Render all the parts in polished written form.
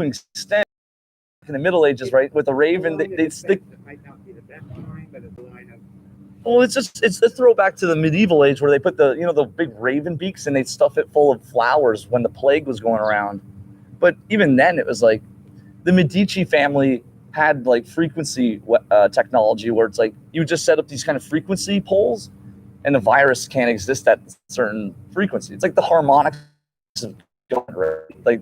extent in the Middle Ages, right, with a raven, they stick. It might not be the best time, but it's a line of. Well, it's a throwback to the medieval age where they put the big raven beaks and they'd stuff it full of flowers when the plague was going around. But even then, it was like the Medici family had like frequency technology where it's like you just set up these kind of frequency poles, and the virus can't exist at certain frequency. It's like the harmonics of God, right? Like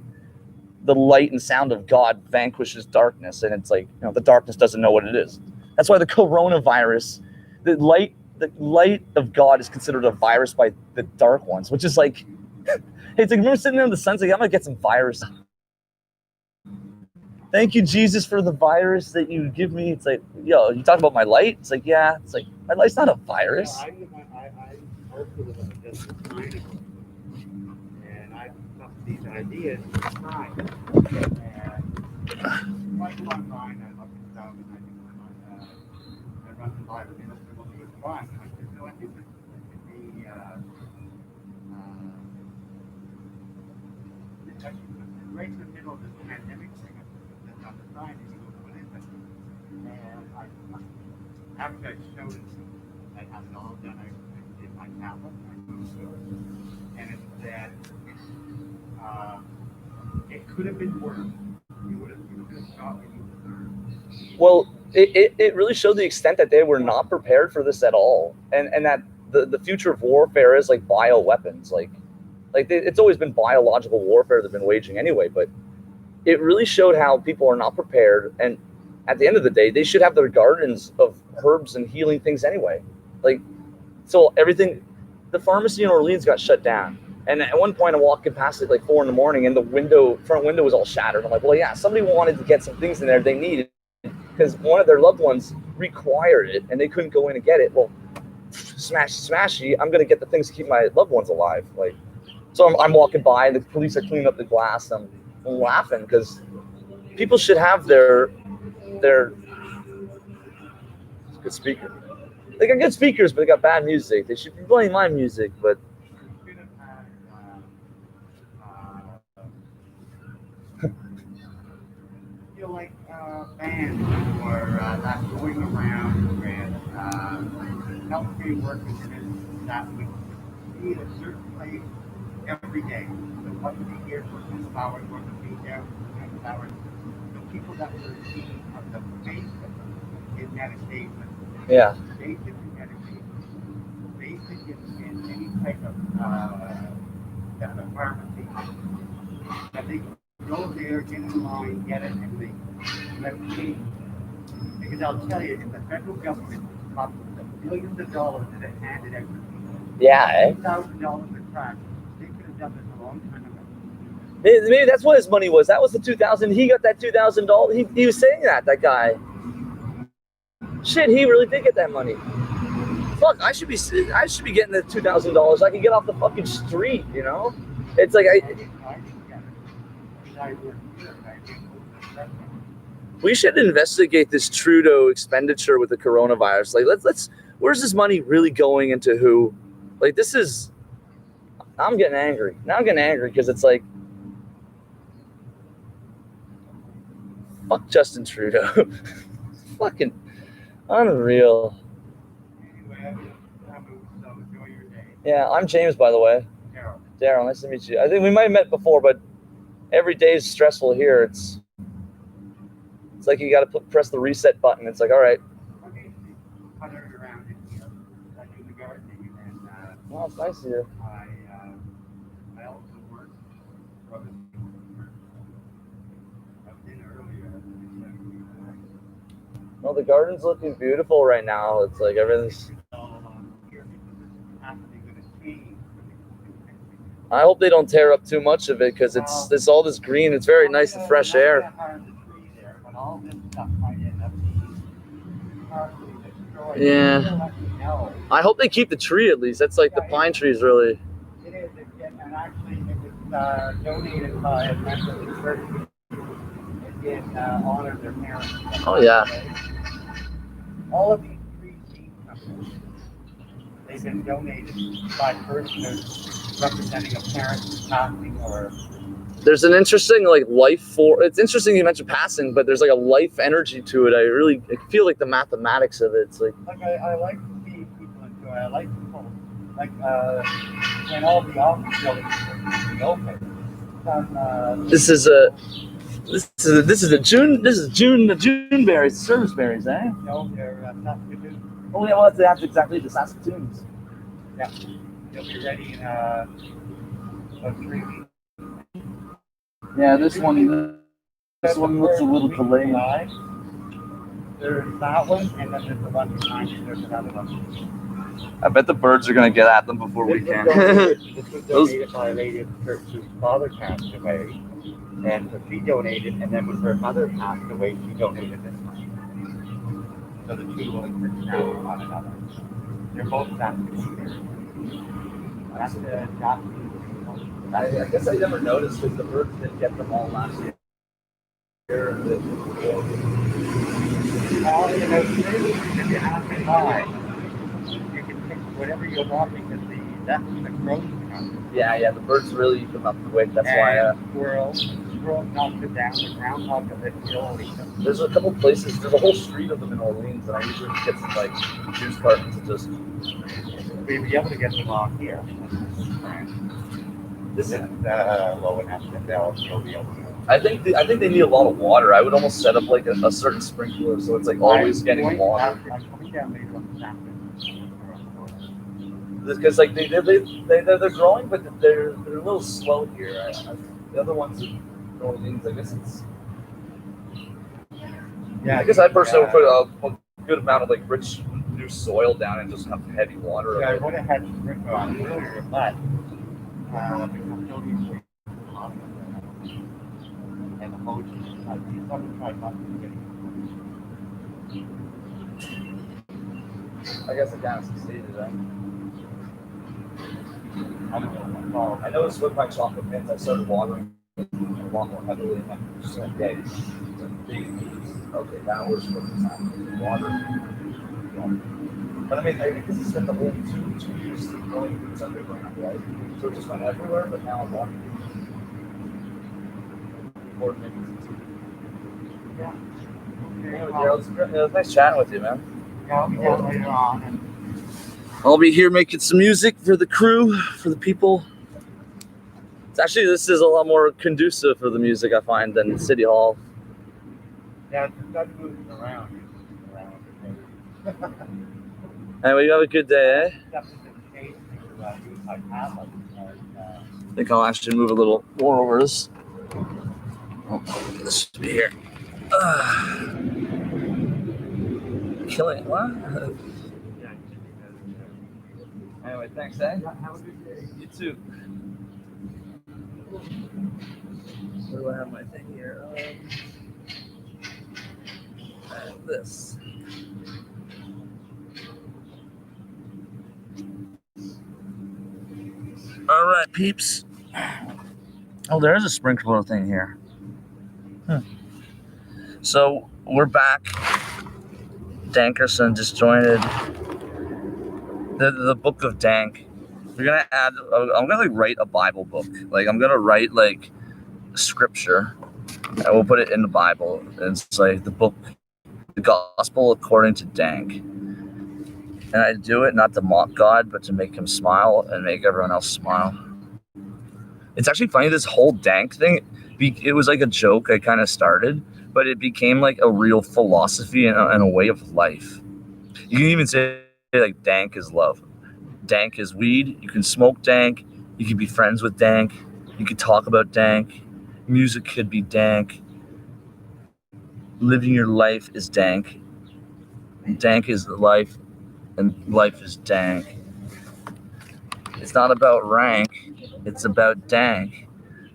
the light and sound of God vanquishes darkness, and it's like the darkness doesn't know what it is. That's why the coronavirus. The light of God is considered a virus by the dark ones, which is like, it's like, remember sitting there in the sun, it's like, I'm gonna get some virus. Thank you, Jesus, for the virus that you give me. It's like, yo, you talk about my light? It's like, yeah. It's like, my light's not a virus. I also live on a desert planet, and I've come to these ideas for time. And like online, I look at stuff, and I run the live minister. Fun. I said, no, I think it could be right in the middle of this pandemic thing. That's on the side, you go put in this. And after I showed it, I had it all done. I did my tablet, I go to it, and it said it could have been worse. You would have shot what you deserved. Well, it really showed the extent that they were not prepared for this at all, and that the future of warfare is like bioweapons, it's always been biological warfare they've been waging anyway, but it really showed how people are not prepared, and at the end of the day, they should have their gardens of herbs and healing things anyway. So everything, the pharmacy in Orleans got shut down, and at one point I'm walking past it like 4 a.m, and the front window was all shattered. I'm like, well, yeah, somebody wanted to get some things in there they needed, because one of their loved ones required it and they couldn't go in and get it. Well, smashy, I'm going to get the things to keep my loved ones alive. So I'm walking by and the police are cleaning up the glass. I'm laughing because people should have their good speaker. They got good speakers, but they got bad music. They should be playing my music, but feel like bands or that going around with healthcare workers that would be at a certain place every day. So one would be here for 6 hours, one would be there for 6 hours. The people that were seeing of the basic in meditation. yeah. Basic in meditation. Basic in any type of pharmacy. That they go there, get in line, get it, and they let it change. Because I'll tell you, if the federal government cost the billions of dollars that it handed out to people, Yeah, $2,000 a crack, they could have done this a long time ago. Maybe that's what his money was. That was the $2,000. He got that $2,000. He was saying that guy. Shit, he really did get that money. Fuck, I should be getting the $2,000. I can get off the fucking street, It's like we should investigate this Trudeau expenditure with the coronavirus. Let's where's this money really going into who? I'm getting angry. Now I'm getting angry because it's like, fuck Justin Trudeau. Fucking unreal. Anyway, so enjoy your day. Yeah, I'm James, by the way. Daryl, nice to meet you. I think we might have met before, but every day is stressful here. It's like you got to press the reset button. It's like, all right. Around in here. I do the gardening, and well, it's nice here. I also work. I was in earlier. Well, the garden's looking beautiful right now. It's like everything's. I hope they don't tear up too much of it because it's all this green. It's very nice and fresh air. Yeah. I hope they keep the tree at least. That's like the pine trees, really. It is, and actually it was donated by a Methodist church in honor of their parents. Oh yeah. All of these trees seed companies, they've been donated by persons representing a parent passing or there's an interesting like life for. It's interesting you mentioned passing, but there's like a life energy to it. I feel like the mathematics of it. It's like I like to see people enjoy. I like people like when all the office buildings are open. This is the June berries, service berries, eh? No, they're Saskatoon. Oh yeah, well that's exactly the Saskatoons. Yeah, they'll be ready in about 3 weeks. Yeah, this one looks a little delayed. There's that one, and then there's the one behind it. There's another one. I bet the birds are gonna get at them before we can. This was donated by a lady at the church whose father passed away, and so she donated, and then when her mother passed away, she donated this one. So the two will exist now with one another. They're both Saskatoon. That's the Japanese. I guess I never noticed because the birds didn't get them all last year. If you ask me why, you can pick whatever you want because that's the crows come. Yeah, the birds really eat them up quick. That's why. Squirrels knock it down. The groundhog of it will eat them. There's a couple places. There's a whole street of them in Orleans, and I usually get some like juice cartons and just. We'd be able to get them off here. This is low enough that they'll be able to. I think they need a lot of water. I would almost set up like a certain sprinkler so it's like always getting water. I'm coming down later on this afternoon. Because like they're growing, but they're a little slow here. The other ones in Orleans, I guess it's. Yeah, I guess I personally would put a good amount of like rich new soil down and just have heavy water. Yeah, I would have had to sprinkle on earlier, but the custodians were and the hoses. Someone tried not to get I guess it kind of succeeded, right? I don't know. I noticed with my chocolate mints, I started watering a lot more heavily. And I'm just like, yeah, it's a big piece. Okay, now we're supposed to have water. But I mean, I guess it's been the whole two years growing roots underground, right? So it just went everywhere, but now I'm walking. Yeah. Anyway, Daryl, it was nice chatting with you, man. Yeah, I'll be down later on. I'll be here making some music for the crew, for the people. It's actually, this is a lot more conducive for the music, I find, than City Hall. Yeah, it's not moving around. Anyway, you have a good day, eh? I think I'll actually move a little more over this. Oh, this should be here. Killing it, what? Anyway, thanks, eh? Have a good day. You too. Where do I have my thing here? This. All right, peeps. Oh, there's a sprinkler thing here. So we're back. Dankerson disjointed. The book of Dank. We're gonna add. I'm gonna like write a Bible book. Like I'm gonna write like scripture, and we'll put it in the Bible. And it's like the book, the Gospel according to Dank. And I do it not to mock God, but to make him smile and make everyone else smile. It's actually funny, this whole Dank thing, it was like a joke I kind of started, but it became like a real philosophy and a way of life. You can even say like Dank is love. Dank is weed. You can smoke Dank. You can be friends with Dank. You can talk about Dank. Music could be Dank. Living your life is Dank. Dank is life. And life is dank. It's not about rank, it's about dank.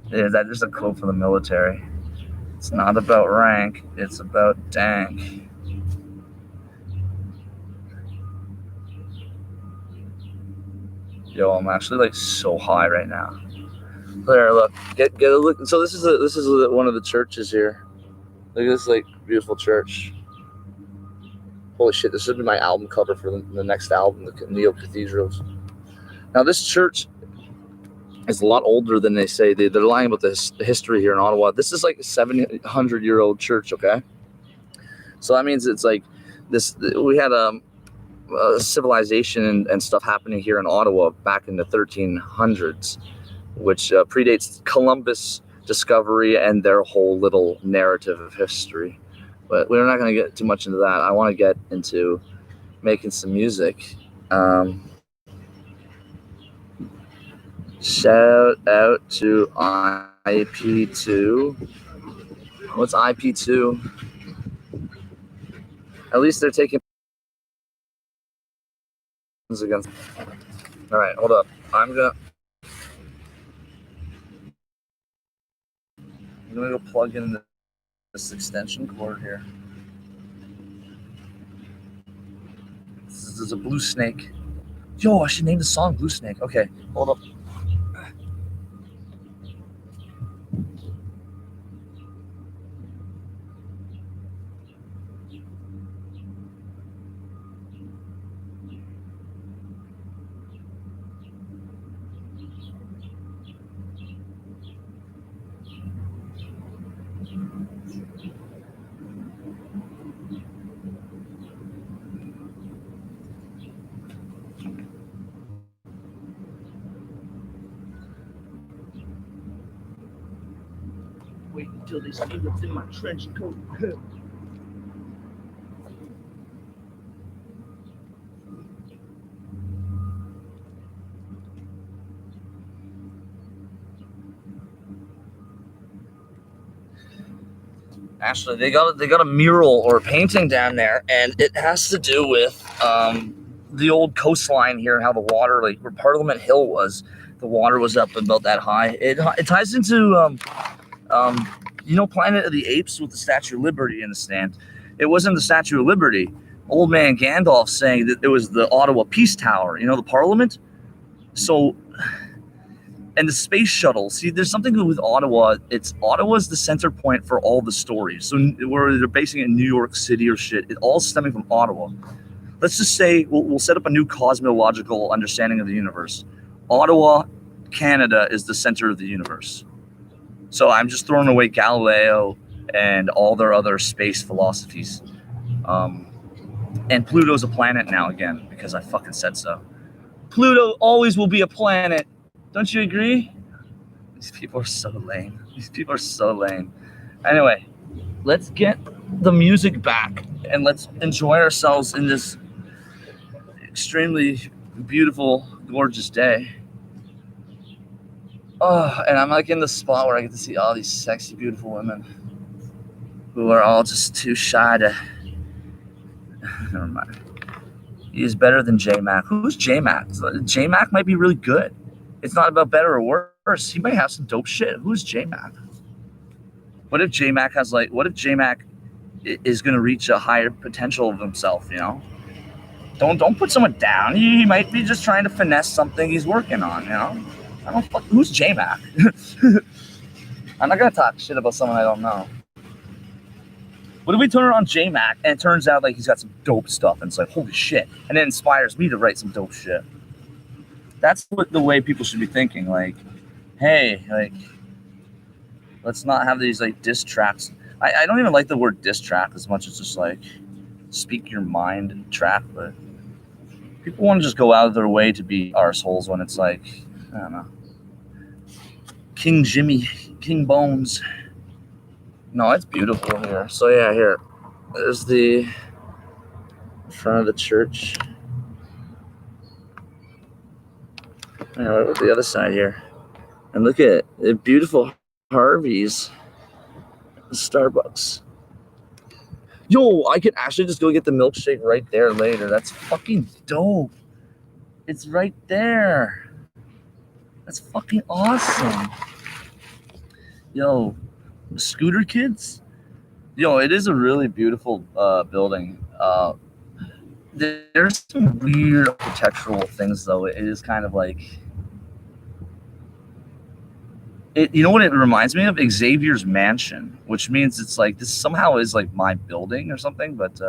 Yeah, that is a quote from the military. It's not about rank, it's about dank. Yo, I'm actually like so high right now. There, look, get a look. So this is one of the churches here. Look at this like beautiful church. Holy shit, this should be my album cover for the next album, the Neo Cathedrals. Now this church is a lot older than they say. They're lying about the history here in Ottawa. This is like a 700-year-old church, okay? So that means it's like this. We had civilization and stuff happening here in Ottawa back in the 1300s, which predates Columbus' discovery and their whole little narrative of history. But we're not going to get too much into that. I want to get into making some music. Shout out to IP2. What's IP2? At least they're taking against. All right, hold up. I'm gonna go plug in this extension cord here. This is a Blue Snake. Yo, I should name the song Blue Snake. Okay, hold up. Wait until they see what's in my trench coat. Actually, they got a mural or a painting down there, and it has to do with the old coastline here and how the water, like where Parliament Hill was, the water was up about that high. It ties into Planet of the Apes with the Statue of Liberty in the stand. It wasn't the Statue of Liberty. Old man Gandalf saying that it was the Ottawa Peace Tower, the Parliament. So, and the space shuttle. See, there's something with Ottawa. Ottawa's the center point for all the stories. So where they're basing it in New York City or shit, it all stemming from Ottawa. Let's just say we'll set up a new cosmological understanding of the universe. Ottawa, Canada is the center of the universe. So I'm just throwing away Galileo and all their other space philosophies. And Pluto's a planet now again, because I fucking said so. Pluto always will be a planet. Don't you agree? These people are so lame. Anyway, let's get the music back and let's enjoy ourselves in this extremely beautiful, gorgeous day. Oh, and I'm like in the spot where I get to see all these sexy, beautiful women who are all just too shy to. Never mind. He is better than J-Mac. Who's J-Mac? J-Mac might be really good. It's not about better or worse. He might have some dope shit. Who's J-Mac? What if J-Mac is going to reach a higher potential of himself, Don't put someone down. He might be just trying to finesse something he's working on, I don't fuck. Who's J-Mac? I'm not going to talk shit about someone I don't know. What if we turn on J-Mac and it turns out like he's got some dope stuff and it's like, holy shit. And it inspires me to write some dope shit. That's the way people should be thinking. Like, hey, like, let's not have these like diss tracks. I don't even like the word diss track as much as just like speak your mind track. But people want to just go out of their way to be arseholes when it's like, I don't know. King Jimmy, King Bones. No, it's beautiful here. So yeah, here. There's the front of the church. Yeah, what about the other side here? And look at it, beautiful Harvey's, Starbucks. Yo, I could actually just go get the milkshake right there later. That's fucking dope. It's right there. That's fucking awesome. Yo, Scooter Kids? Yo, it is a really beautiful building. There's some weird architectural things, though. It is kind of like... You know what it reminds me of? Xavier's Mansion, which means it's like this somehow is like my building or something, but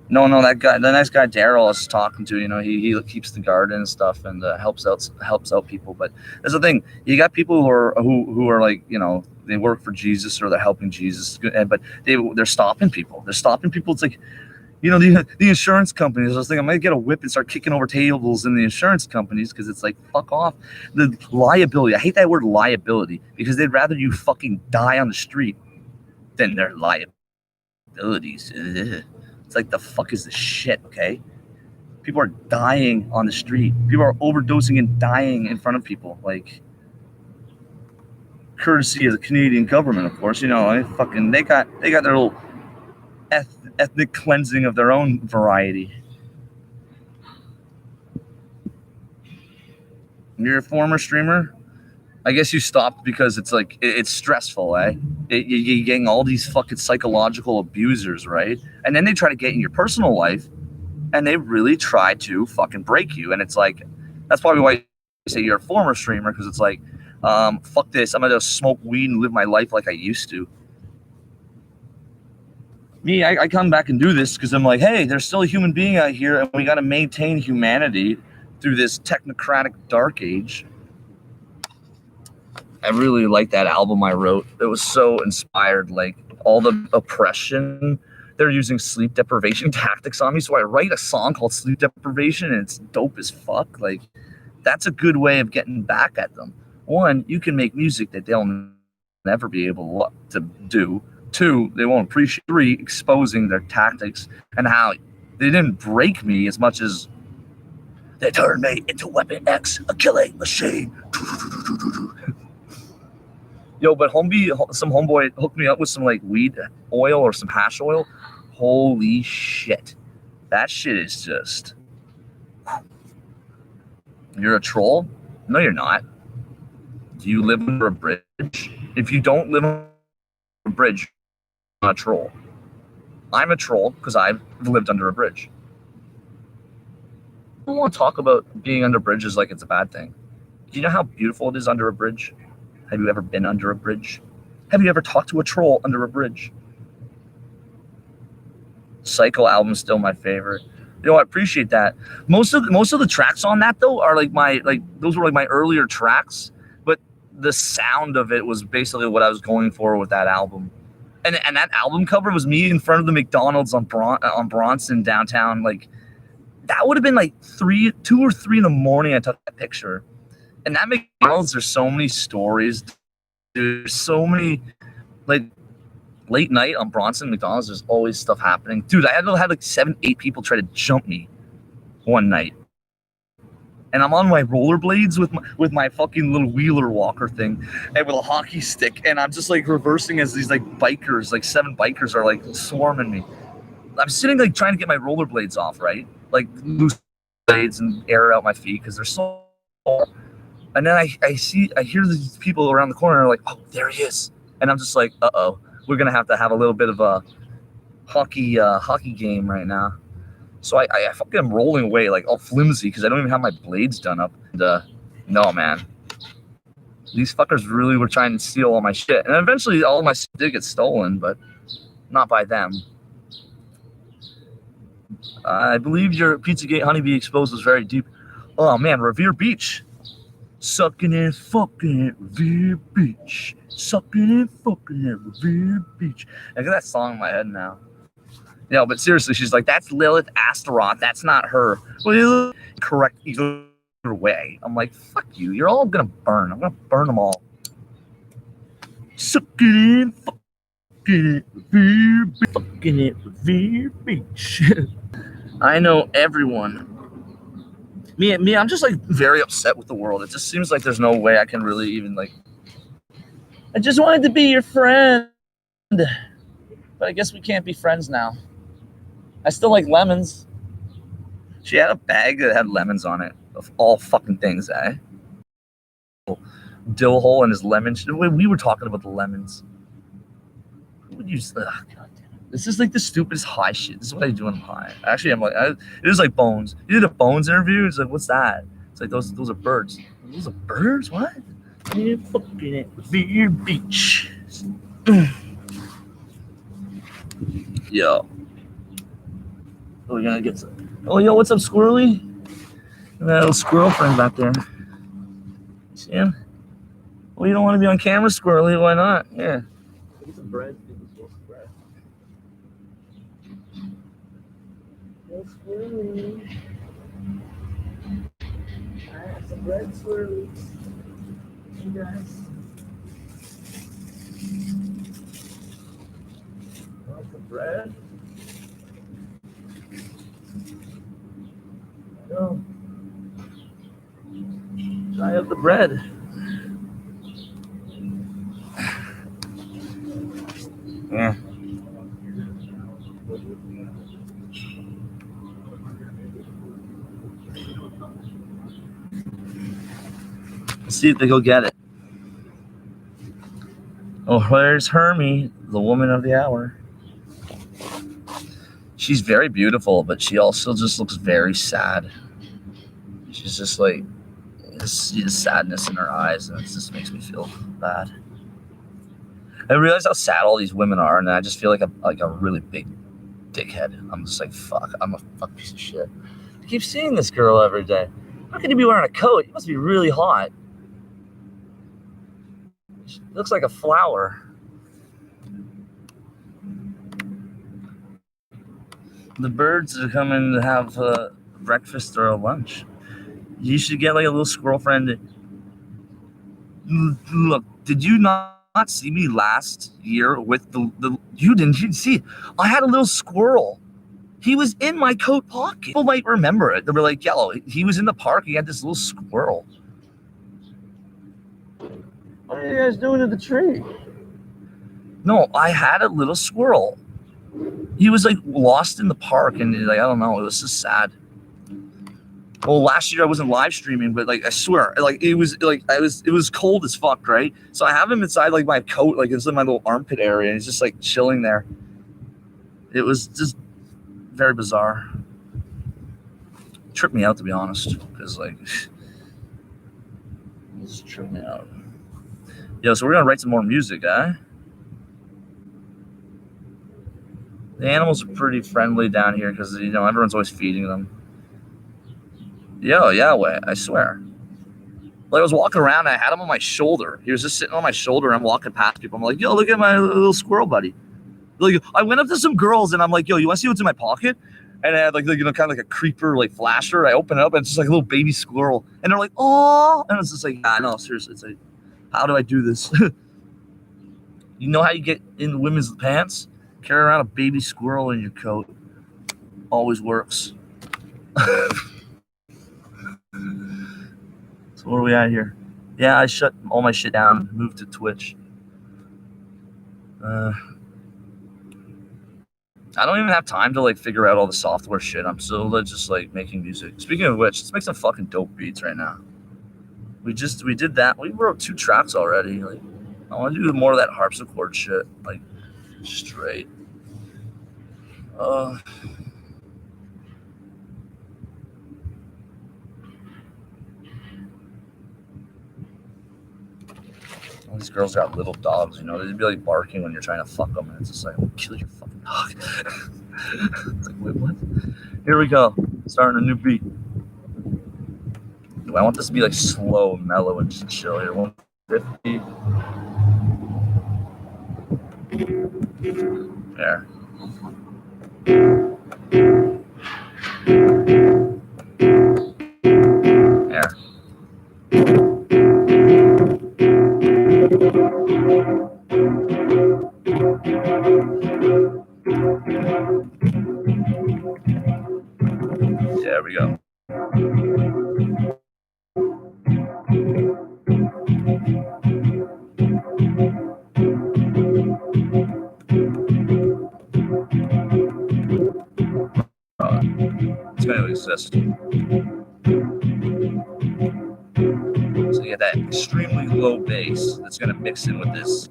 No, that guy, the nice guy Daryl I was talking to, he keeps the garden and stuff and helps out people. But there's the thing, you got people who are like, they work for Jesus or they're helping Jesus, but they're stopping people. They're stopping people. It's like, the insurance companies. I was thinking I might get a whip and start kicking over tables in the insurance companies because it's like, fuck off. The liability. I hate that word liability because they'd rather you fucking die on the street than their liabilities. Ugh. It's like, the fuck is this shit, okay? People are dying on the street. People are overdosing and dying in front of people. Like, courtesy of the Canadian government, of course. They got their little ethnic cleansing of their own variety. You're a former streamer? I guess you stopped because it's like, it's stressful, eh? You're getting all these fucking psychological abusers, right? And then they try to get in your personal life and they really try to fucking break you. And it's like, that's probably why you say you're a former streamer, because it's like, fuck this, I'm gonna smoke weed and live my life like I used to. Me, I come back and do this because I'm like, hey, there's still a human being out here and we got to maintain humanity through this technocratic dark age. I really like that album I wrote. It was so inspired, like all the oppression. They're using sleep deprivation tactics on me, so I write a song called Sleep Deprivation, and it's dope as fuck. Like, that's a good way of getting back at them. One, you can make music that they'll never be able to do. Two, they won't appreciate. Three, exposing their tactics and how they didn't break me as much as they turned me into Weapon X, a killing machine. Yo, but some homeboy hooked me up with some like weed oil or some hash oil. Holy shit. That shit is just... You're a troll? No, you're not. Do you live under a bridge? If you don't live under a bridge, you're not a troll. I'm a troll because I've lived under a bridge. I don't want to talk about being under bridges like it's a bad thing. Do you know how beautiful it is under a bridge? Have you ever been under a bridge? Have you ever talked to a troll under a bridge? Psycho album's still my favorite. I appreciate that. Most of the tracks on that though are those were like my earlier tracks, but the sound of it was basically what I was going for with that album. And that album cover was me in front of the McDonald's on Bronson downtown. Like, that would have been like 2 or 3 in the morning. I took that picture. And that McDonald's, there's so many stories. There's so many, like, late night on Bronson McDonald's, there's always stuff happening. Dude, I had like 7, 8 people try to jump me one night. And I'm on my rollerblades with my fucking little wheeler walker thing and with a hockey stick. And I'm just like reversing as these like bikers, like 7 bikers are like swarming me. I'm sitting like trying to get my rollerblades off, right? Like loose blades and air out my feet because they're so... And then I hear these people around the corner are like, oh, there he is. And I'm just like, uh-oh, we're going to have a little bit of a hockey game right now. So I fucking am rolling away like all flimsy because I don't even have my blades done up. And, no, man. These fuckers really were trying to steal all my shit. And eventually all my shit did get stolen, but not by them. I believe your Pizzagate Honeybee Exposed was very deep. Oh, man, Revere Beach. Sucking and fucking at Revere Beach. Sucking and fucking at Revere Beach. I got that song in my head now. Yeah, but seriously, she's like, that's Lilith Astaroth. That's not her. Well, correct either way. I'm like, fuck you. You're all going to burn. I'm going to burn them all. Sucking and fucking at Revere Beach. Fucking at Revere Beach. I know everyone. Me, I'm just like very upset with the world. It just seems like there's no way I can really even like... I just wanted to be your friend. But I guess we can't be friends now. I still like lemons. She had a bag that had lemons on it. Of all fucking things, eh? Dill hole and his lemons. We were talking about the lemons. Who would use... God damn it. This is like the stupidest high shit. This is what I do when I'm high. Actually, I'm like... it is like Bones. You did a Bones interview? It's like, what's that? It's like, those are birds. Those are birds? What? Yeah, fucking it. Revere Beach. Yo. Oh, we're gonna get some. Oh, yo, what's up, Squirrely? That little squirrel friend back there. See him? Well, you don't want to be on camera, Squirrely. Why not? Yeah. Get some bread. Bread. Yo, Squirrely. I have some bread, Squirrely. You guys. Want some bread? No. Try out the bread. Yeah. Let's see if they go get it. Oh, there's Hermie, the woman of the hour. She's very beautiful, but she also just looks very sad. She's just like, see the sadness in her eyes, and it just makes me feel bad. I realize how sad all these women are, and I just feel like a really big dickhead. I'm just like, fuck, I'm a fuck piece of shit. I keep seeing this girl every day. How can you be wearing a coat? You must be really hot. She looks like a flower. The birds are coming to have breakfast or a lunch. You should get like a little squirrel friend. Look, did you not see me last year with the you didn't see? I had a little squirrel. He was in my coat pocket. People might remember it. They were like, "Yellow." He was in the park. He had this little squirrel. What are you guys doing to the tree? No, I had a little squirrel. He was like lost in the park, and like I don't know. It was just sad. Well, last year I wasn't live streaming, but like I swear, like it was cold as fuck, right? So I have him inside like my coat, like it's in my little armpit area, and he's just like chilling there. It was just very bizarre. It tripped me out, to be honest, because like it just tripped me out. Yo, so we're gonna write some more music, eh? The animals are pretty friendly down here because everyone's always feeding them. Yo, Yahweh, I swear. Like I was walking around, and I had him on my shoulder. He was just sitting on my shoulder, and I'm walking past people. I'm like, yo, look at my little squirrel buddy. Like I went up to some girls, and I'm like, yo, you want to see what's in my pocket? And I had like kind of like a creeper like flasher. I open it up, and it's just like a little baby squirrel. And they're like, oh, and it's just like, yeah, no, seriously, it's like, how do I do this? You know how you get in women's pants? Carry around a baby squirrel in your coat. Always works. So what are we at here? Yeah, I shut all my shit down, moved to Twitch. I don't even have time to like figure out all the software shit. I'm still just like making music. Speaking of which, let's make some fucking dope beats right now. We did that. We wrote 2 tracks already. Like I want to do more of that harpsichord shit, like straight. All these girls got little dogs, they'd be like barking when you're trying to fuck them, and it's just like, oh, kill your fucking dog. It's like, wait, what? Here we go. Starting a new beat. I want this to be like slow, mellow, and just chill here. 150. There. There. There we go. It's going to exist. So you get that extremely low bass that's going to mix in with this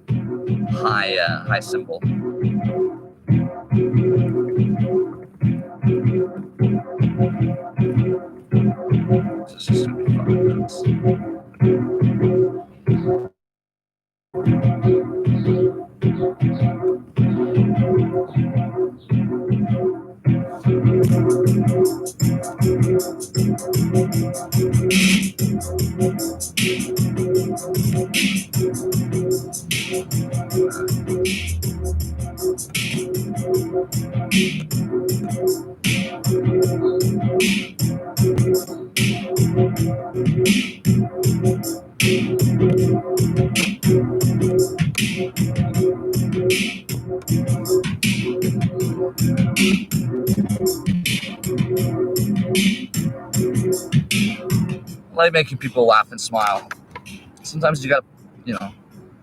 high cymbal. This is going to be fun. Like making people laugh and smile. Sometimes you gotta,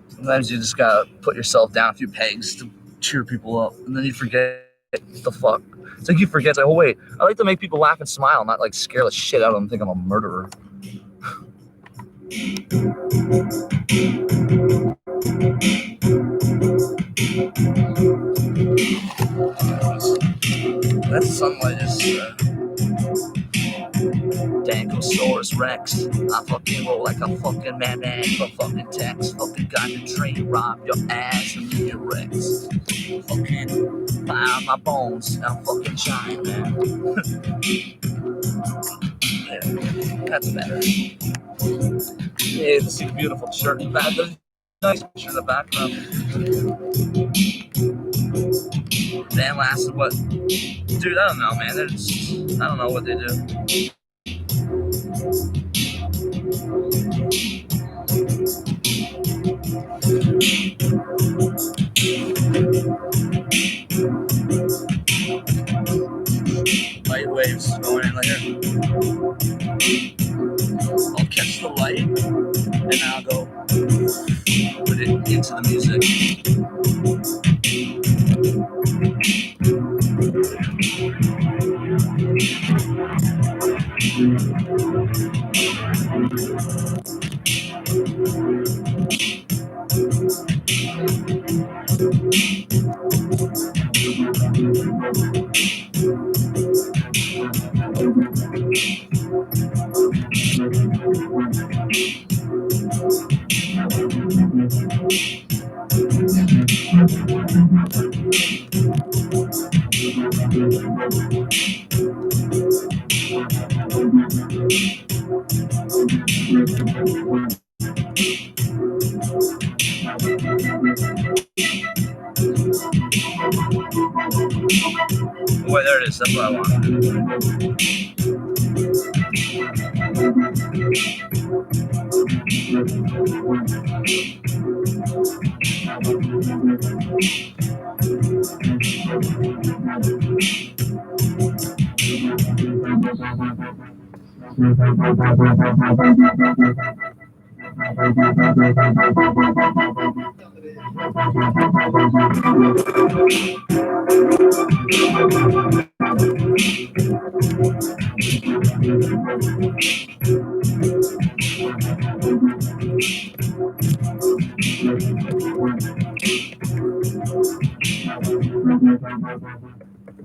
sometimes you just gotta put yourself down a few pegs to cheer people up, and then you forget the fuck. It's like you forget, it's like, oh wait, I like to make people laugh and smile, not like scare the shit out of them and think I'm a murderer. That sunlight is Dankosaurus Rex. I fucking roll like a fucking madman for fucking text. Fucking got the train, rob your ass and leave your Rex. Fucking find my bones, I'll fucking shine, man. Yeah, that's better. Yeah, this is a beautiful shirt. There's nice picture in the background. Band lasted what? Dude, I don't know, man. I don't know what they do. Light waves going in here. I'll catch the light and I'll go put it into the music. Boy, there it is. That's what I want.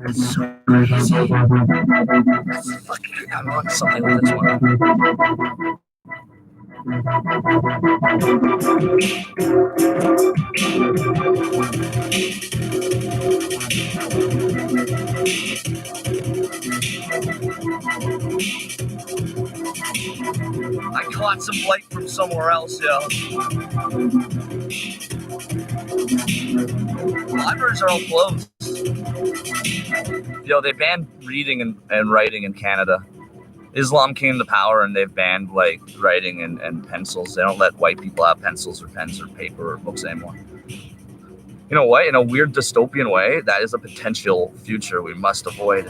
It's so crazy. Fucking, I want something with this one. I caught some light from somewhere else, yo. Libraries are all closed. Yo, they banned reading and writing in Canada. Islam came to power and they've banned like writing and pencils. They don't let white people have pencils or pens or paper or books anymore. You know what? In a weird dystopian way, that is a potential future we must avoid.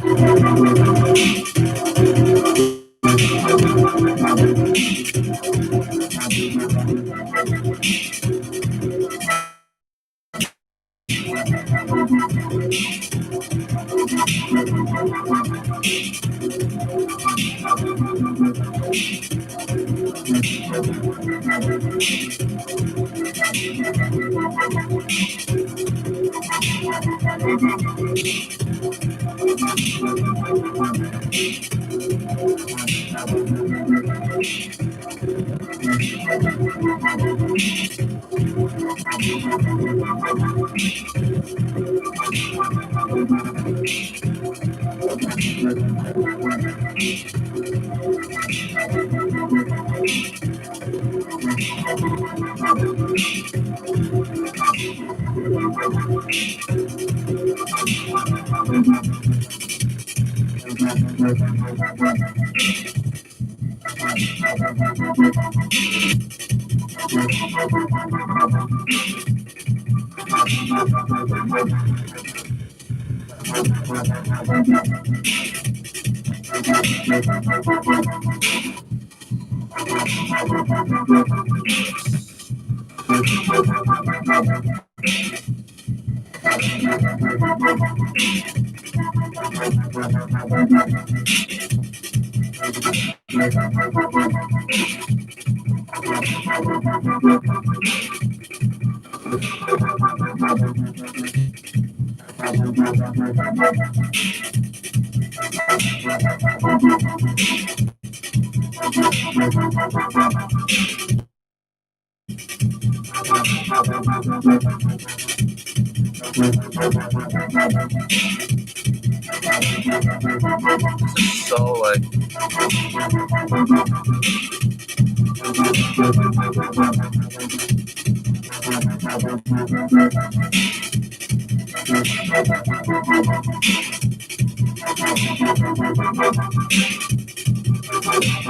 So like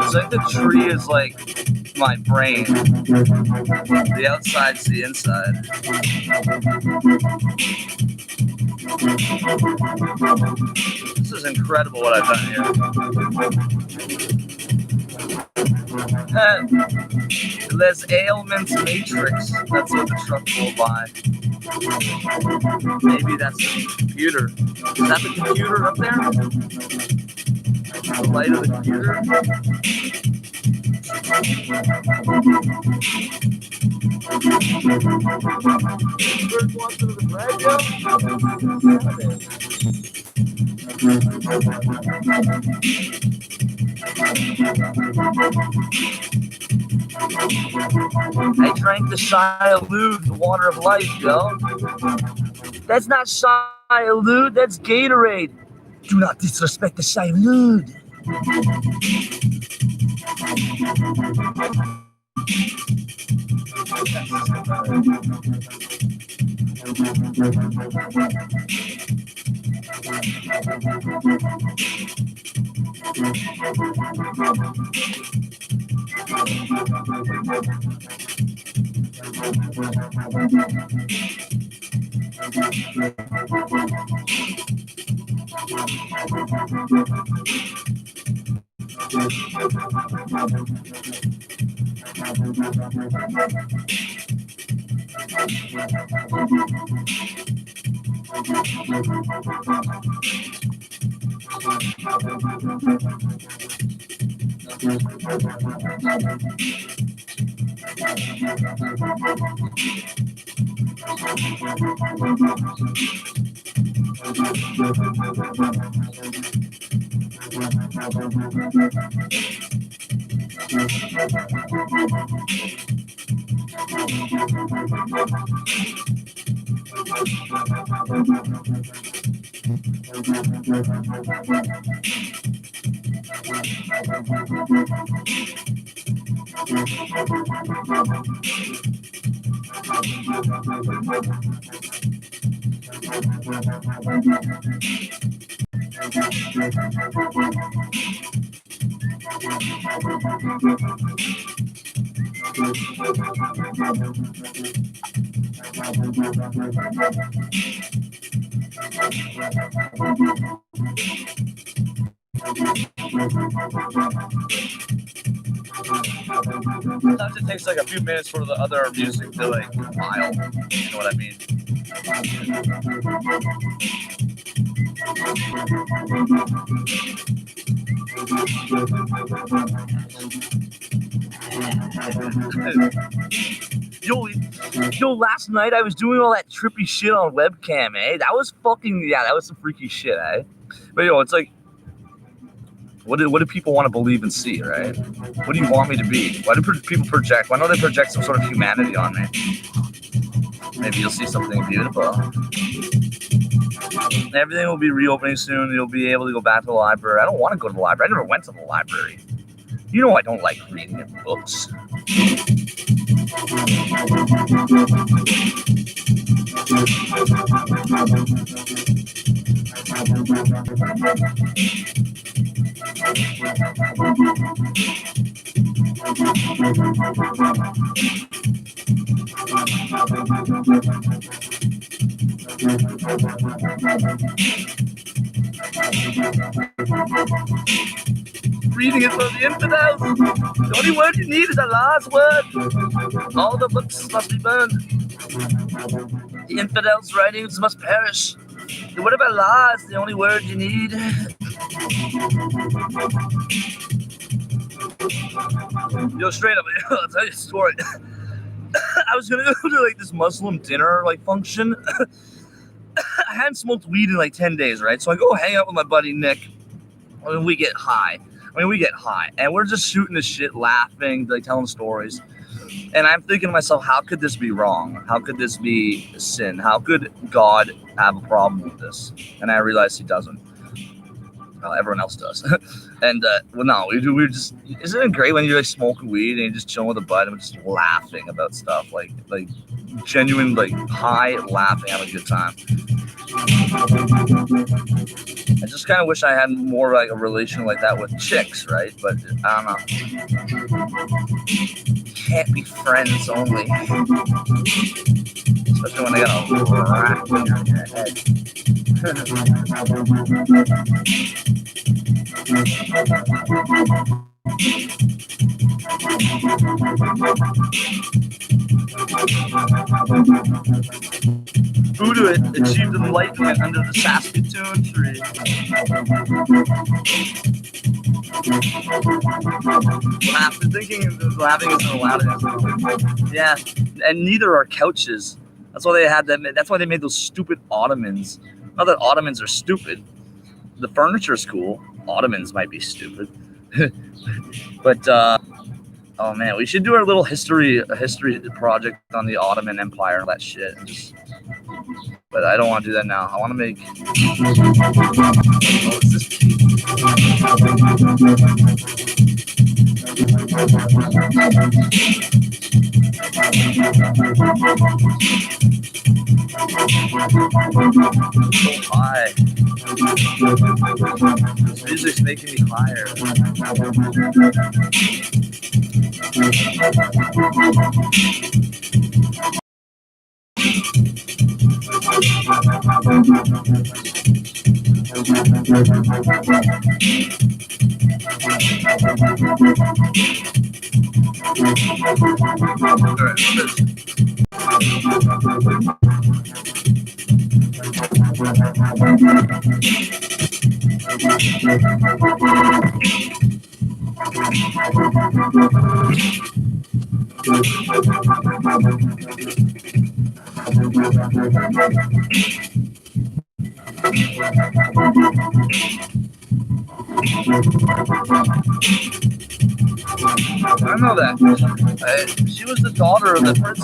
it's like the tree is like my brain. The outside's the inside. This is incredible what I've done here. There's ailments matrix. That's what the truck will buy. Maybe that's the computer. Is that the computer up there? The light of the computer? Bird wants to the bread, yo? I drank the Shia-Lude, the water of life, yo. That's not Shia-Lude, that's Gatorade. Do not disrespect the Shia-Lude. Sometimes it takes like a few minutes for the other music to like compile. You know what I mean? Yo, last night I was doing all that trippy shit on webcam, eh? That was that was some freaky shit, eh? But yo, it's like, what do people want to believe and see, right? What do you want me to be? Why do people project? Why don't they project some sort of humanity on me? Maybe you'll see something beautiful. Everything will be reopening soon. You'll be able to go back to the library. I don't want to go to the library. I never went to the library. You know I don't like reading books. Reading it from the infidels. The only word you need is a last word. All the books must be burned. The infidels' writings must perish. The word of Allah is the only word you need. Yo, straight up, I'll tell you a story. I was gonna go to like this Muslim dinner like function. I hadn't smoked weed in like 10 days, right? So I go hang out with my buddy Nick. And we get high. And we're just shooting the shit, laughing, like telling stories. And I'm thinking to myself, how could this be wrong? How could this be sin? How could God have a problem with this? And I realized he doesn't. Well, everyone else does. And well, no, we're just. Isn't it great when you're like smoking weed and you're just chilling with a bud and we're just laughing about stuff, like genuine, like high laughing, having a good time. I just kind of wish I had more like a relation like that with chicks, right? But I don't know. Can't be friends only, especially when they got a rat in your head. Buddha achieved enlightenment under the Saskatoon tree. Laughing isn't allowed. Yeah, and neither are couches. That's why they had them. That's why they made those stupid ottomans. Not that ottomans are stupid. The furniture is cool. Ottomans might be stupid. But oh man, we should do our little history project on the Ottoman Empire and all that shit. But I don't want to do that now. I want to make. Oh, is this key? So high. This music's making me higher. I know that. She was the daughter of the prince.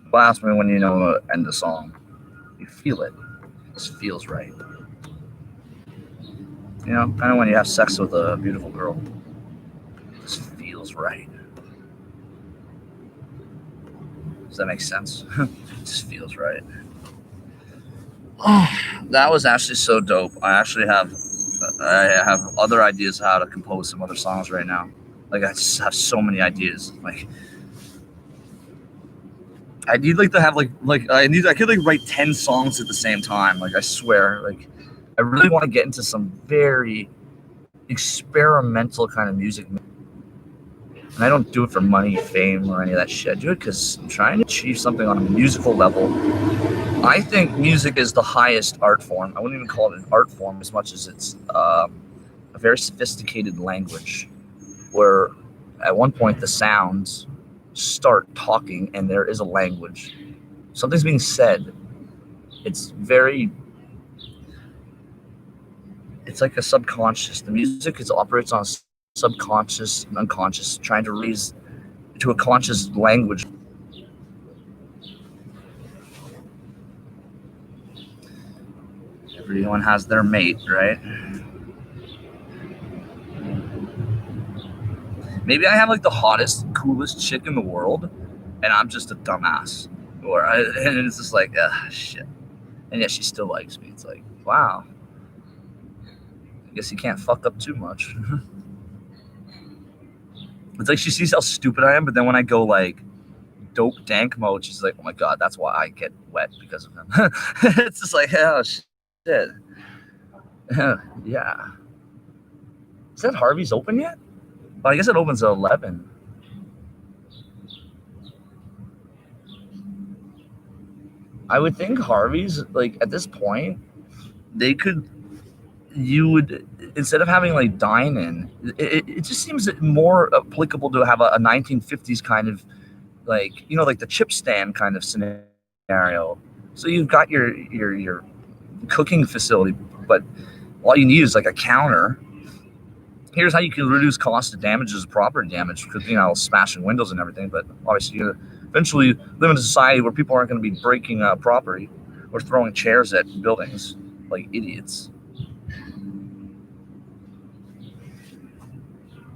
Blast me when you know end the song. You feel it. This feels right. You know, kind of when you have sex with a beautiful girl. This feels right. Does that make sense? It just feels right. Oh, that was actually so dope. I have other ideas how to compose some other songs right now. Like I just have so many ideas. Like I need like to have I could like write 10 songs at the same time. Like I swear, like I really want to get into some very experimental kind of music. And I don't do it for money, fame, or any of that shit. I do it because I'm trying to achieve something on a musical level. I think music is the highest art form. I wouldn't even call it an art form as much as it's a very sophisticated language where at one point the sounds start talking and there is a language. Something's being said. It's like a subconscious. The music operates on subconscious and unconscious, trying to raise to a conscious language. Everyone has their mate, right? Maybe I have like the hottest, coolest chick in the world, and I'm just a dumbass. And it's just like, shit. And yet she still likes me. It's like, wow. I guess you can't fuck up too much. It's like she sees how stupid I am, but then when I go like dope dank mode, she's like, oh my god, that's why I get wet because of him. It's just like, oh shit. Yeah. Is that Harvey's open yet? Well, I guess it opens at 11. I would think Harvey's, like, at this point, you would, instead of having, like, dine-in, it just seems more applicable to have a 1950s kind of, like, you know, like the chip stand kind of scenario. So you've got your cooking facility, but all you need is, like, a counter. Here's how you can reduce cost of damages, property damage, because, you know, smashing windows and everything. But obviously, you eventually live in a society where people aren't going to be breaking property or throwing chairs at buildings like idiots.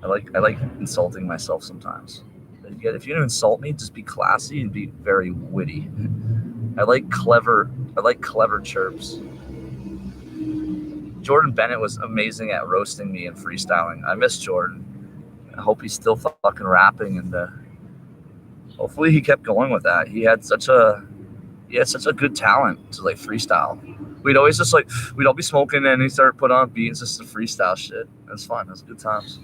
I like insulting myself sometimes. If you don't insult me, just be classy and be very witty. I like clever chirps. Jordan Bennett was amazing at roasting me and freestyling. I miss Jordan. I hope he's still fucking rapping, and hopefully he kept going with that. He had such a good talent to like freestyle. We'd always just like, we'd all be smoking and he'd start putting on beats just to freestyle shit. That's fun. That's good times.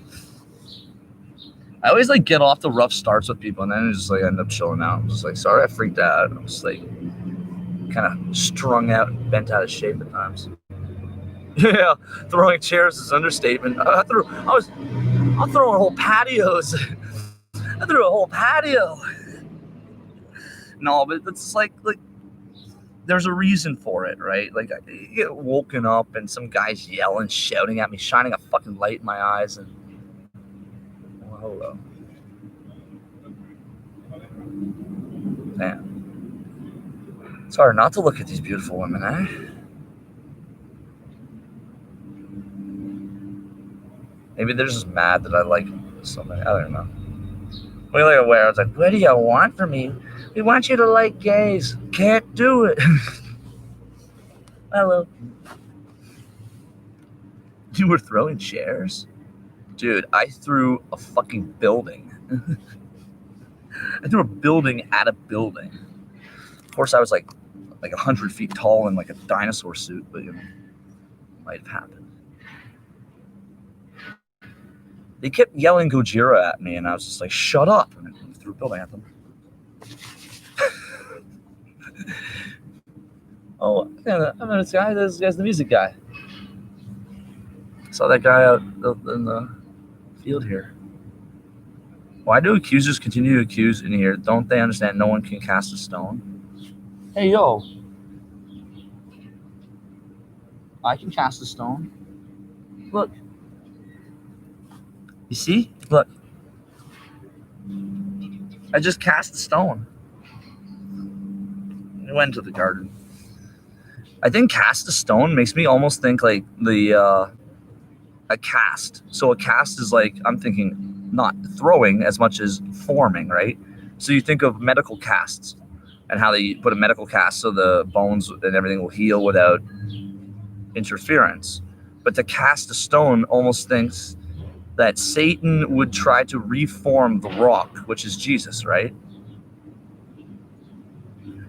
I always like get off the rough starts with people and then just like end up chilling out. I'm just like, sorry I freaked out. I'm just like kind of strung out and bent out of shape at times. Yeah, throwing chairs is an understatement. I'll throw whole patios. I threw a whole patio. No, but it's like there's a reason for it, right? Like I get woken up and some guy's yelling, shouting at me, shining a fucking light in my eyes, and well, hello. Man, it's hard not to look at these beautiful women, eh? Maybe they're just mad that I like something. I don't know. We look at where I was like, what do you want from me? We want you to like gays. Can't do it. Hello. You were throwing chairs? Dude, I threw a fucking building. I threw a building at a building. Of course, I was like 100 feet tall in like a dinosaur suit, but you know, might have happened. They kept yelling Gojira at me, and I was just like, shut up. And I threw a building at them. Oh, yeah, I know this guy. This guy's the music guy. I saw that guy out in the field here. Why do accusers continue to accuse in here? Don't they understand no one can cast a stone? Hey, yo. I can cast a stone. Look. You see? Look. I just cast the stone. I went to the garden. I think cast a stone makes me almost think like a cast. So a cast is like, I'm thinking not throwing as much as forming, right? So you think of medical casts and how they put a medical cast so the bones and everything will heal without interference. But to cast a stone almost thinks that Satan would try to reform the rock, which is Jesus, right?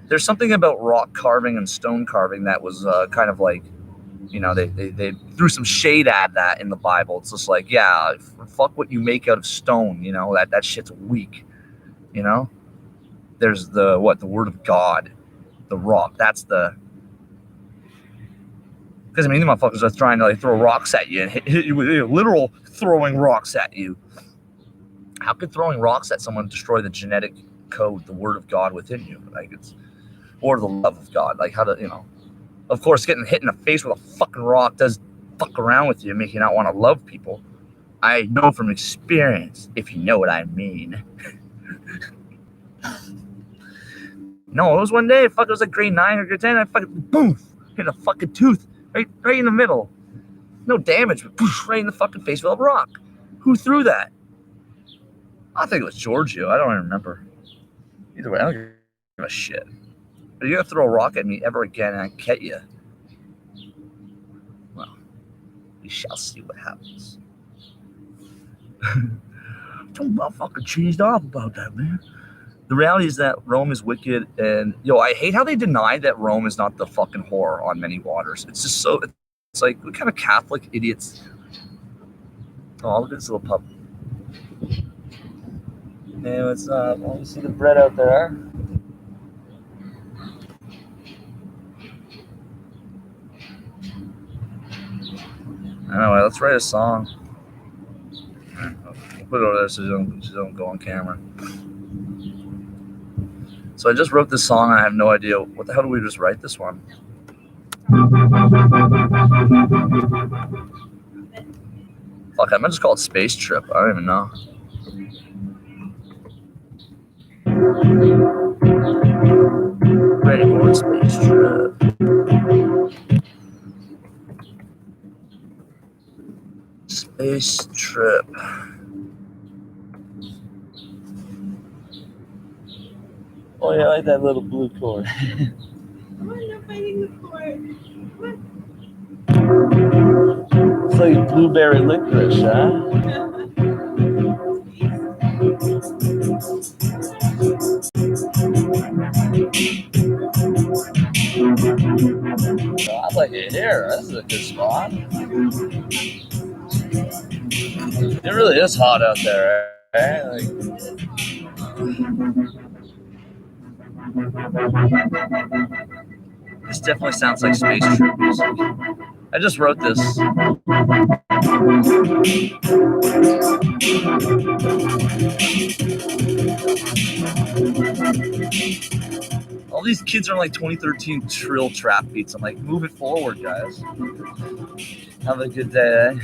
There's something about rock carving and stone carving that was kind of like You know, they threw some shade at that in the Bible. It's just like, yeah, fuck what you make out of stone. You know, that shit's weak. You know, there's the word of God, the rock. That's the, because I mean, the motherfuckers are trying to like throw rocks at you and hit you with literal throwing rocks at you. How could throwing rocks at someone destroy the genetic code, the word of God within you? Like it's, or the love of God. Like how to, you know, of course, getting hit in the face with a fucking rock does fuck around with you and make you not want to love people. I know from experience, if you know what I mean. No, it was one day, fuck, it was like grade 9 or grade 10, I fucking, boom, hit a fucking tooth, right in the middle. No damage, but poof, right in the fucking face with a rock. Who threw that? I think it was Giorgio, I don't even remember. Either way, I don't give a shit. Are you gonna throw a rock at me ever again and I get you? Well, we shall see what happens. Don't motherfucker cheesed off about that, man. The reality is that Rome is wicked, and I hate how they deny that Rome is not the fucking whore on many waters. It's just so, it's like, what kind of Catholic idiots? Oh, look at this little pup. Hey, what's up? Oh, you see the bread out there? Anyway, let's write a song. We'll put it over there so she don't go on camera. So I just wrote this song, and I have no idea what the hell did we just write this one. Fuck, I might just call it Space Trip. I don't even know. Ready for Space Trip. Space Trip. Oh yeah, I like that little blue cord. Come on, no fighting the cord. It's like blueberry licorice, huh? I like it here. This is a good spot. It really is hot out there, right? Like, this definitely sounds like Space Trip music. I just wrote this. All these kids are like 2013 trill trap beats. I'm like, move it forward, guys. Have a good day.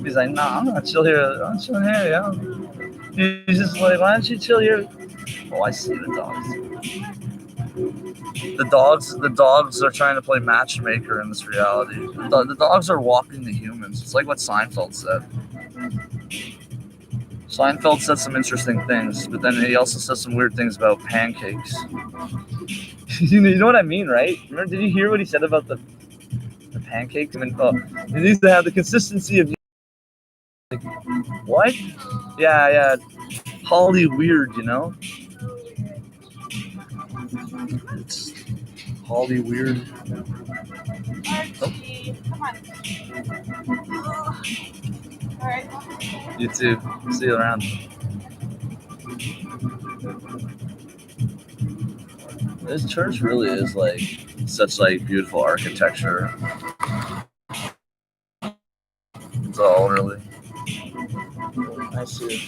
He's like, nah, I'm gonna chill here. I'm chilling here, yeah. He's just like, why don't you chill here? Oh, I see the dogs. The dogs are trying to play matchmaker in this reality. The dogs are walking the humans. It's like what Seinfeld said. Seinfeld said some interesting things, but then he also said some weird things about pancakes. You know what I mean, right? Remember, did you hear what he said about the pancakes? I mean, it needs to have the consistency of. Like, what? Yeah. Holly weird, you know? It's Holly weird. Archie, come on. All right. You too. See you around. This church really is like such like beautiful architecture. It's all really nice here.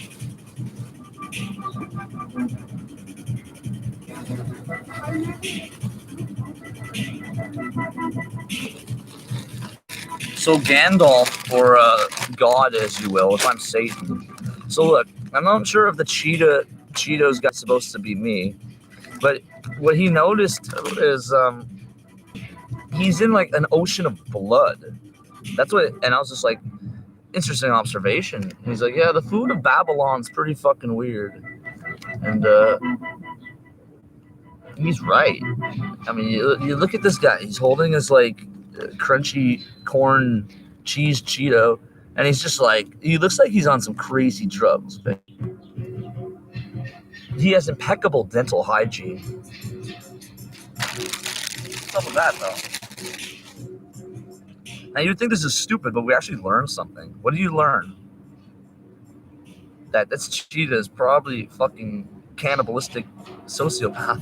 So Gandalf, or God, as you will, if I'm Satan. So look, I'm not sure if the Cheetos got supposed to be me, but what he noticed is he's in like an ocean of blood. That's what, and I was just like, interesting observation. And he's like, yeah, the food of Babylon's pretty fucking weird, and he's right. I mean, you look at this guy. He's holding his like crunchy corn cheese Cheeto, and he's just like, he looks like he's on some crazy drugs. But he has impeccable dental hygiene. What's up with that, though? And you'd think this is stupid, but we actually learned something. What did you learn? That's cheetah is probably fucking cannibalistic sociopath.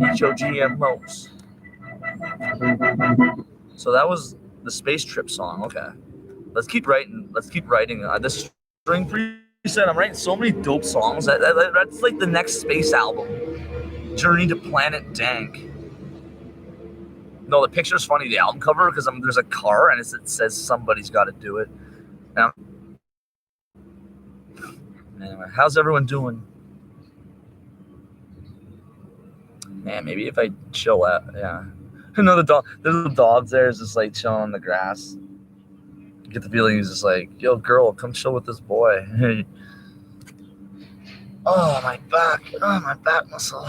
Eat your GMOs. So that was the space trip song. Okay, let's keep writing. This string preset. I'm writing so many dope songs. That's like the next space album. Journey to Planet Dank. No, the picture's funny. The album cover because there's a car and it says somebody's got to do it. Anyway, how's everyone doing? Man, maybe if I chill out, yeah. Another dog. There's little dogs there, just like chilling on the grass. You get the feeling he's just like, yo, girl, come chill with this boy. Oh, my back. Oh, my back muscle.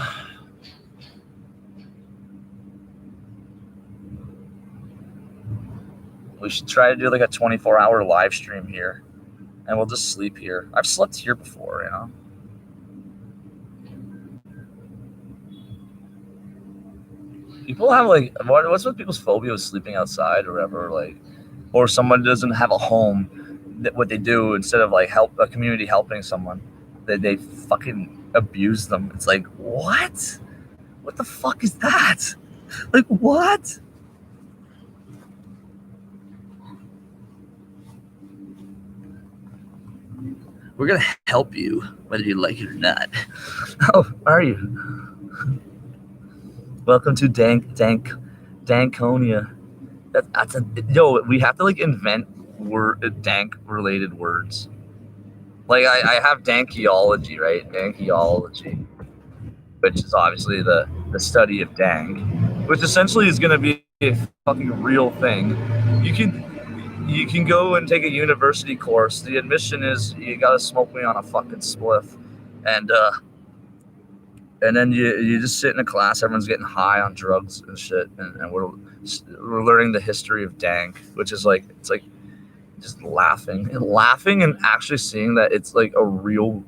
We should try to do like a 24-hour live stream here. And we'll just sleep here. I've slept here before, you know. People have like, what's with people's phobia of sleeping outside or whatever, like, or someone doesn't have a home. What they do instead of like help a community helping someone, they fucking abuse them. It's like, what? What the fuck is that? Like, what? We're gonna help you whether you like it or not. Oh, are you? Welcome to Dankonia. That's yo. We have to like invent dank related words. Like I have dankiology, right? Dankiology, which is obviously the study of dank, which essentially is gonna be a fucking real thing. You can go and take a university course. The admission is you gotta smoke me on a fucking spliff, and then you just sit in a class. Everyone's getting high on drugs and shit, and we're learning the history of dank, which is like it's like just laughing and actually seeing that it's like a real.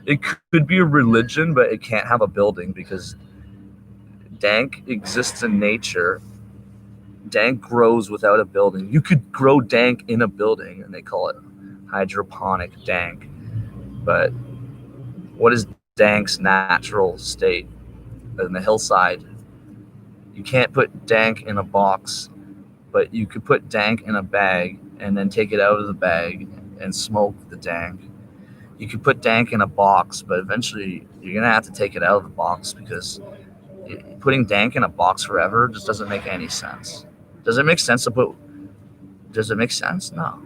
It could be a religion, but it can't have a building because dank exists in nature. Dank grows without a building. You could grow dank in a building, and they call it hydroponic dank. But what is dank's natural state in the hillside? You can't put dank in a box, but you could put dank in a bag and then take it out of the bag and smoke the dank. You could put dank in a box, but eventually you're gonna have to take it out of the box because putting dank in a box forever just doesn't make any sense. Does it make sense to put? Does it make sense? No.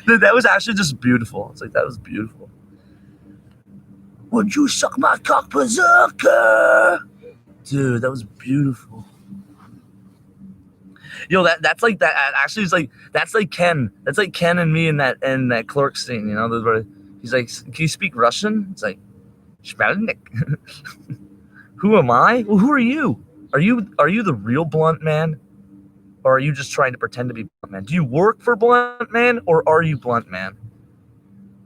That was actually just beautiful. It's like that was beautiful. Would you suck my cock, berserker? Dude, that was beautiful. Yo, that's like that. Actually, it's like that's like Ken. That's like Ken and me in that clerk scene. You know, he's like, "Can you speak Russian?" It's like, "Shmelnik." Who am I? Well, who are you? Are you the real Blunt Man? Or are you just trying to pretend to be Blunt Man? Do you work for Blunt Man or are you Blunt Man?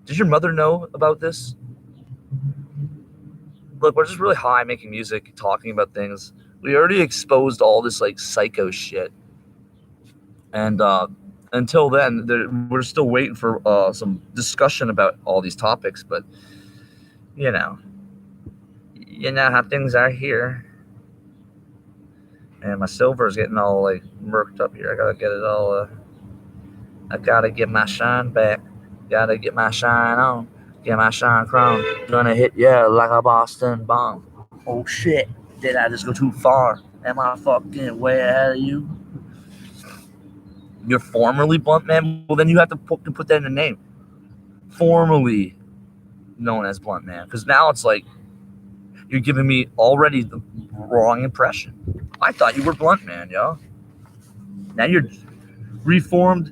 Does your mother know about this? Look, we're just really high making music, talking about things. We already exposed all this like psycho shit. And until then, we're still waiting for some discussion about all these topics. But, you know how things are here. And my silver is getting all like murked up here. I gotta get it all. I gotta get my shine back. Gotta get my shine on. Get my shine crown. Gonna hit yeah like a Boston bomb. Oh shit! Did I just go too far? Am I fucking way ahead of you? You're formerly Blunt Man. Well, then you have to put that in the name. Formerly known as Blunt Man, because now it's like you're giving me already the wrong impression. I thought you were Blunt Man, yo. Now you're reformed,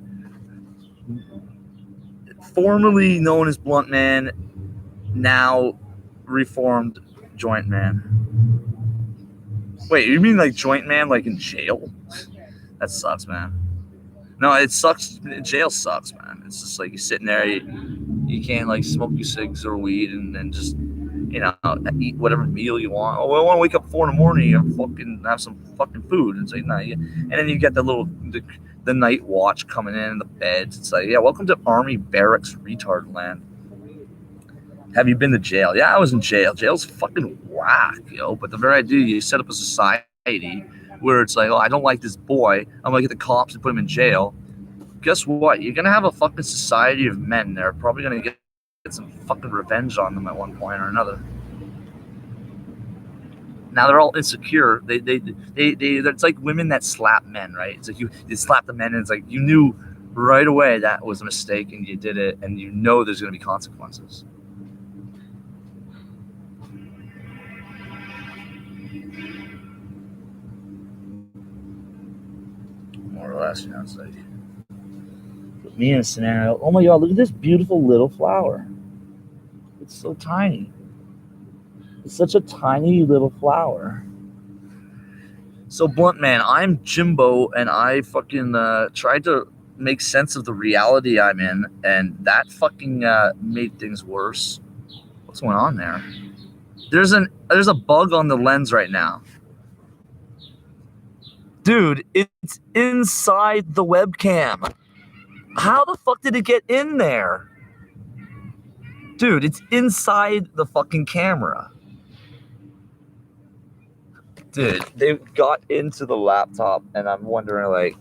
formerly known as Blunt Man, now reformed Joint Man. Wait, you mean like Joint Man, like in jail? That sucks, man. No, it sucks. Jail sucks, man. It's just like you're sitting there, you can't like smoke your cigs or weed, and just eat whatever meal you want. Oh, I want to wake up 4 in the morning and fucking have some fucking food. And it's like, nah, and then you get the night watch coming in the beds. It's like, yeah, welcome to Army Barracks retard land. Have you been to jail? Yeah, I was in jail. Jail's fucking whack, But the very idea you set up a society where it's like, oh, I don't like this boy. I'm gonna get the cops and put him in jail. Guess what? You're gonna have a fucking society of men. They're probably gonna get some fucking revenge on them at one point or another. Now they're all insecure. It's like women that slap men, right? It's like you slap the men, and it's like you knew right away that was a mistake, and you did it, and you know there's gonna be consequences. More or less, it's like put me in a scenario. Oh my god, look at this beautiful little flower. It's so tiny. It's such a tiny little flower. So Blunt Man, I'm Jimbo, and I fucking tried to make sense of the reality I'm in, and that fucking made things worse. What's going on there? There's a bug on the lens right now. Dude, it's inside the webcam. How the fuck did it get in there? Dude, it's inside the fucking camera. Dude, they got into the laptop, and I'm wondering, like,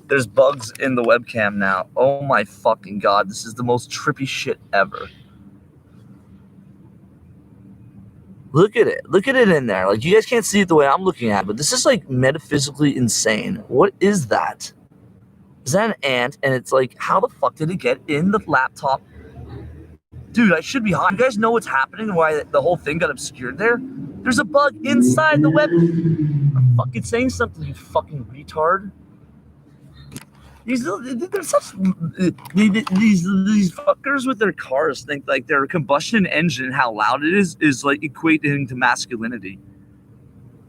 there's bugs in the webcam now. Oh my fucking god, this is the most trippy shit ever. Look at it. Look at it in there. Like, you guys can't see it the way I'm looking at it, but this is, like, metaphysically insane. What is that? Is that an ant? And it's like, how the fuck did it get in the laptop? Dude, I should be hot. You guys know what's happening and why the whole thing got obscured there? There's a bug inside the web. I'm fucking saying something, you fucking retard. They're such these fuckers with their cars think like their combustion engine, how loud it is like equating to masculinity.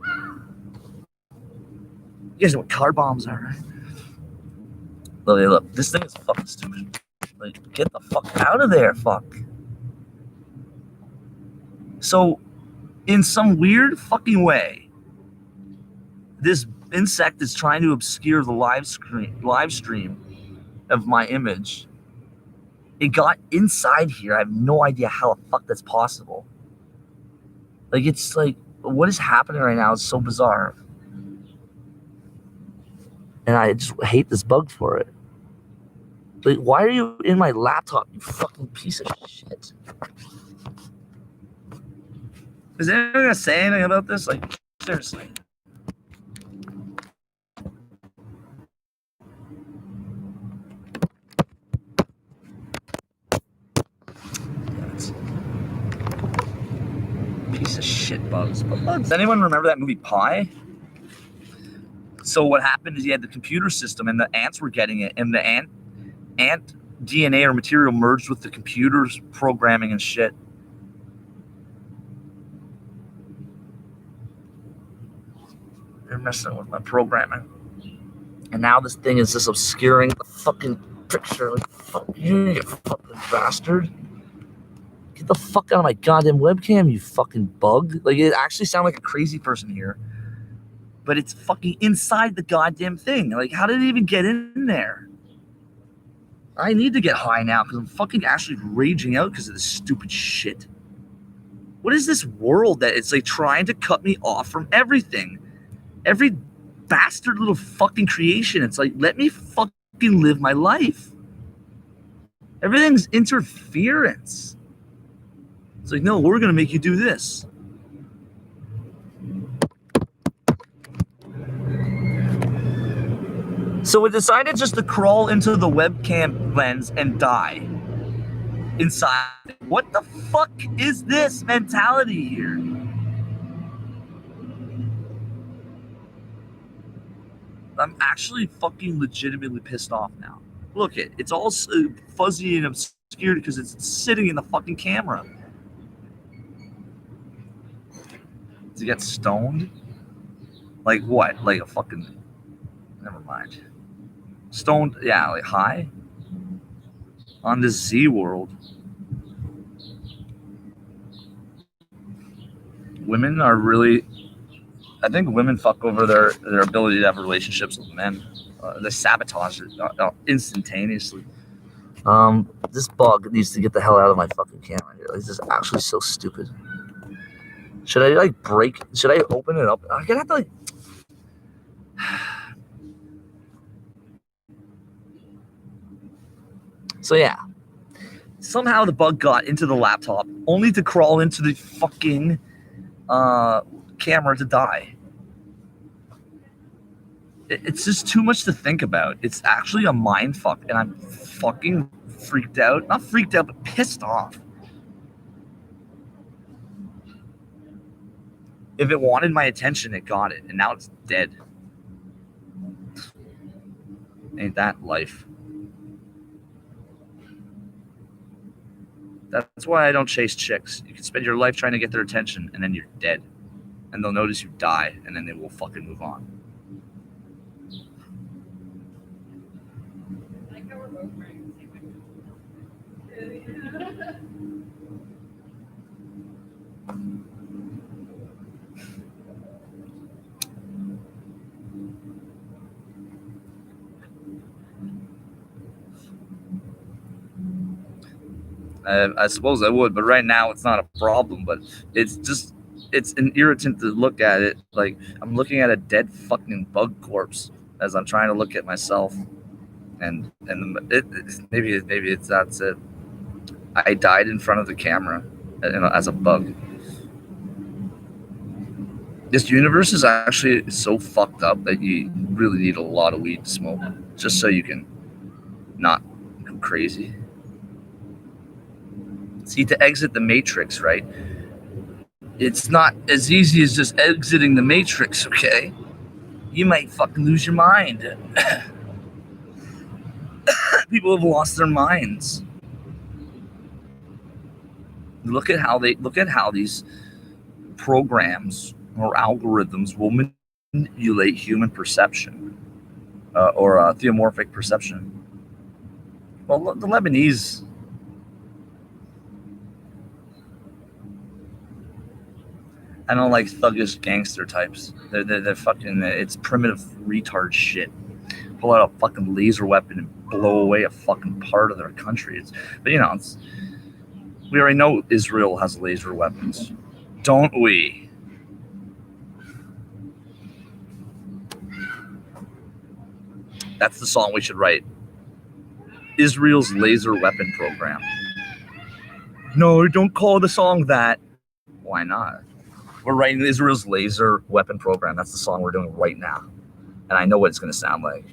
You guys know what car bombs are, right? Look, this thing is fucking stupid. Like, get the fuck out of there, fuck. So, in some weird fucking way, this insect is trying to obscure the live stream of my image. It got inside here. I have no idea how the fuck that's possible. Like, it's like, what is happening right now is so bizarre. And I just hate this bug for it. Like, why are you in my laptop, you fucking piece of shit? Is anyone gonna say anything about this? Like, seriously. Piece of shit bugs. But bugs. Does anyone remember that movie Pi? So what happened is you had the computer system, and the ants were getting it, and the ant DNA or material merged with the computer's programming and shit. They're messing with my programming. And now this thing is just obscuring the fucking picture. Like, fuck you, you fucking bastard. Get the fuck out of my goddamn webcam, you fucking bug. Like, it actually sounds like a crazy person here. But it's fucking inside the goddamn thing. Like, how did it even get in there? I need to get high now because I'm fucking actually raging out because of this stupid shit. What is this world that it's like trying to cut me off from everything? Every bastard little fucking creation. It's like, let me fucking live my life. Everything's interference. It's like, no, we're going to make you do this. So it decided just to crawl into the webcam lens and die inside. What the fuck is this mentality here? I'm actually fucking legitimately pissed off now. Look, it's all fuzzy and obscured because it's sitting in the fucking camera. Does he get stoned? Like what? Like a fucking... Never mind. Stoned, yeah, like high? On this Z world. women are really. I think women fuck over their ability to have relationships with men. They sabotage it instantaneously. This bug needs to get the hell out of my fucking camera here. Like, this is actually so stupid. Should I like break? Should I open it up? I'm gonna have to like. So yeah, somehow the bug got into the laptop, only to crawl into the fucking camera to die. It's just too much to think about. It's actually a mind fuck, and I'm fucking freaked out. Not freaked out, but pissed off. If it wanted my attention, it got it, and now it's dead. Ain't that life? That's why I don't chase chicks. You can spend your life trying to get their attention, and then you're dead. And they'll notice you die, and then they will fucking move on. I suppose I would, but right now it's not a problem. But it's an irritant to look at it. Like I'm looking at a dead fucking bug corpse as I'm trying to look at myself, and maybe it's that's it. I died in front of the camera, as a bug. This universe is actually so fucked up that you really need a lot of weed to smoke just so you can not go crazy. See, to exit the matrix, right? It's not as easy as just exiting the matrix, okay? You might fucking lose your mind. People have lost their minds. Look at how these programs or algorithms will manipulate human perception, or theomorphic perception. Well, the Lebanese. I don't like thuggish gangster types. They're fucking. It's primitive retard shit. Pull out a fucking laser weapon and blow away a fucking part of their country. But we already know Israel has laser weapons, don't we? That's the song we should write. Israel's laser weapon program. No, don't call the song that. Why not? We're writing Israel's laser weapon program. That's the song we're doing right now. And I know what it's going to sound like.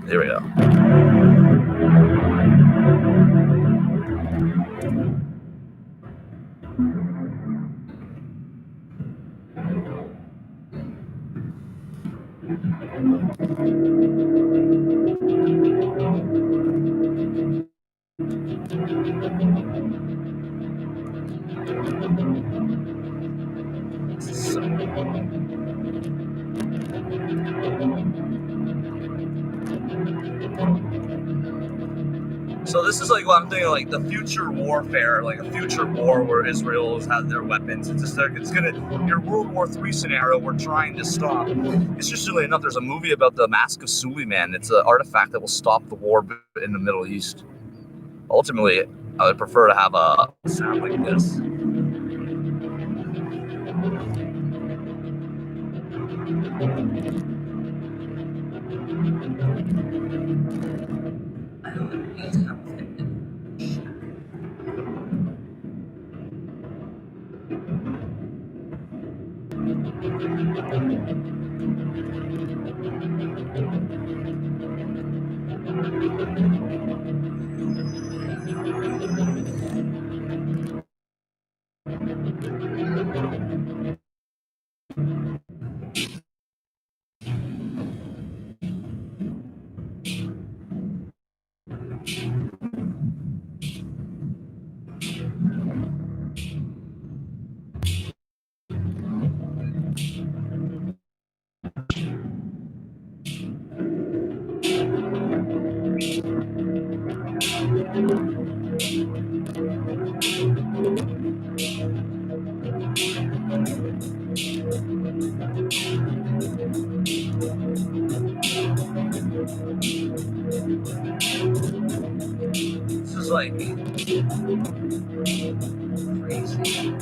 There we go. So this is like what I'm thinking, like the future warfare, like a future war where Israel has had their weapons. Your World War III scenario we're trying to stop. It's just really enough. There's a movie about the Mask of Suleiman. It's an artifact that will stop the war in the Middle East. Ultimately, I would prefer to have a sound like this. is like crazy.